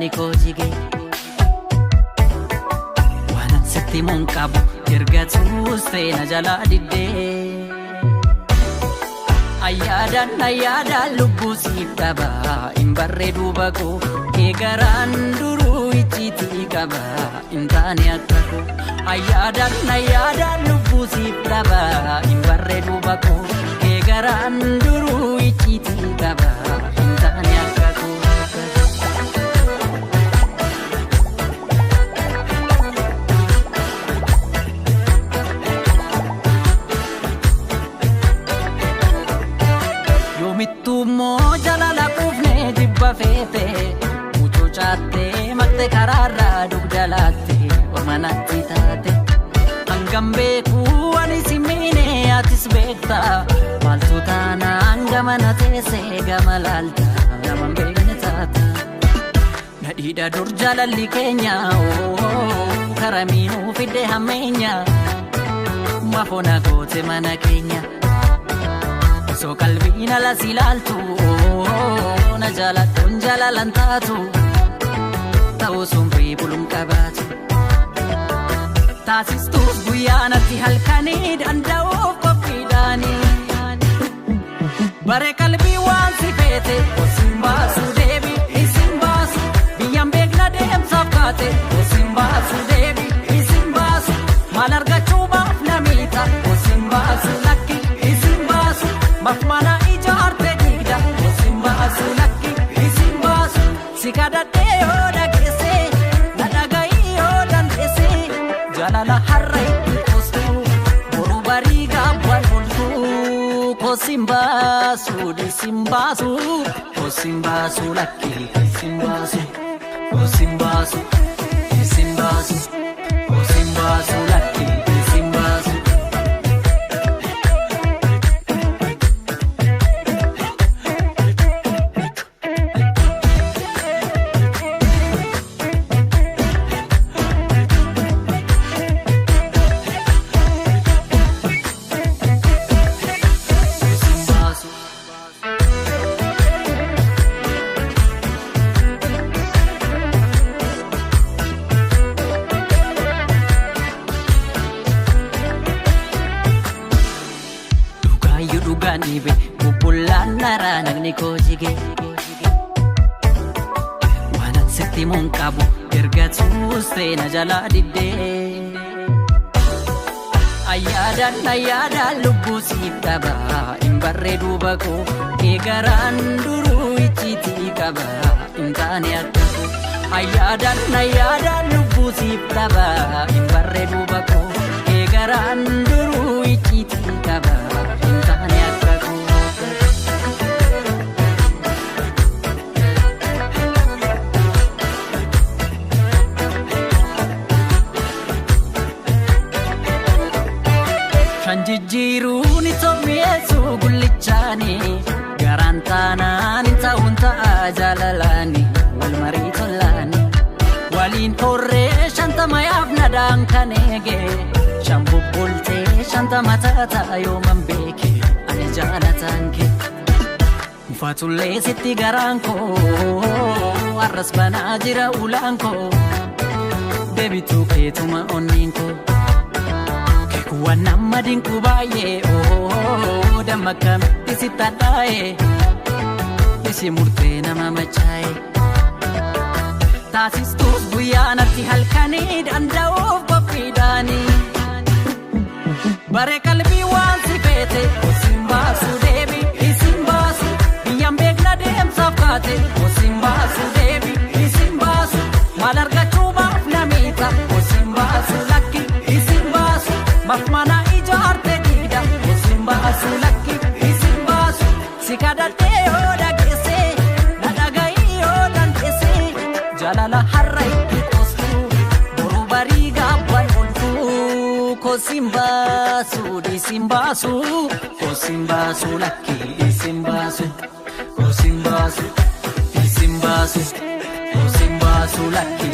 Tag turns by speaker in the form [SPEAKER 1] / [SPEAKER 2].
[SPEAKER 1] nagni koo jige waanan sitti mun qabu ergatuus feena jalaa diddee ayyaadan lubbuu siif dhaba hin barreedu bakoo eegaraan duruu icciitii qaba hin taane akka koo ayyaadan lubbuu siif dhaba hin barreedu bakoo eegaraan duruu icciitii qaba hin taane akka koo. Yoomittummoo jalala quufnee jibba feete mucoo caattee maqtee karaarraa dugda laatte ormanatti taate hangam beekuu ani si miine atis beekta maaltu taanaan gamana teessee gama laalta naman beekne taata nadhiidha dur jalalli keenya karamiinuu fidde hammeenya mafona goote mana keenya. So qalbiin alas ilaaltu na jaalattuun jaalalan taatu ta'uu sun buluun qabaatu taasistuus guyyaa natti halkanii danda'uuf qophiidhaanii bare qalbii waan si feete osin baasu deebi isin baasu biyyaan beekna deemsaaf kaate osin baasu deebi isin baasu maal argachuu baaf namiita osin baasu lakki isin baasu mafmana ijaarte digda osin baasu lakki isin baasu si kadhadhee yoo dhageesse na dhaga'i yoo dandeesse jaalala har'a itti koostu boru barii gaabban bultu kosin baasu disin baasu kosin baasu lakki isin baasu kosin baasu isin baasu kosin baasu lakki isin baasu. Dhugaaniibe bubbulaan naraa nagni koo jige waanan sitti mun qabu ergatuus feena jalaa diddee ayyaadan lubbuu siif dhaba hin barreedu bakoo eegaraan duruu icciitii qaba hin taane akka koo ayyaadan lubbuu siif dhaba hin barreedu bakoo eegaraan duruu icciitii qaba. Shanjijjiiruun itoomiyeessu gullichaani garaan taanaan ta'uun ta'a jaalalaani wal marii tolaani waliin horree shantama yaafnadhaan kan eege shan bubbultee shantama taata yooman beeke ani jaalataan kee mufatullee sitti garaan koo arras banaa jira ulaan koo deebituu keetuma onniin koo. Waan nama dinku baay'ee damma kamitti si tadhaa'e isi murtee nama machaa'e taasistuus guyyaa natti halkanii danda'uuf qophiidhaanii bare qalbii waan si feete osin baasu deebi isin baasu biyyaan beekna deemsaaf kaate osin baasu deebi isin baasu maal argachuu baaf namiita osin baasu lakki isin baasu. Mafmana ijaarte digda osin baasu lakki isin baasu si kadhadhee yoo dhageesse na dhaga'i yoo dandeesse jaalala har'a itti koostu boru barii gaabban bultu kosin baasu disin baasu kosin baasu lakki isin baasu kosin baasu disin baasu kosin baasu lakki.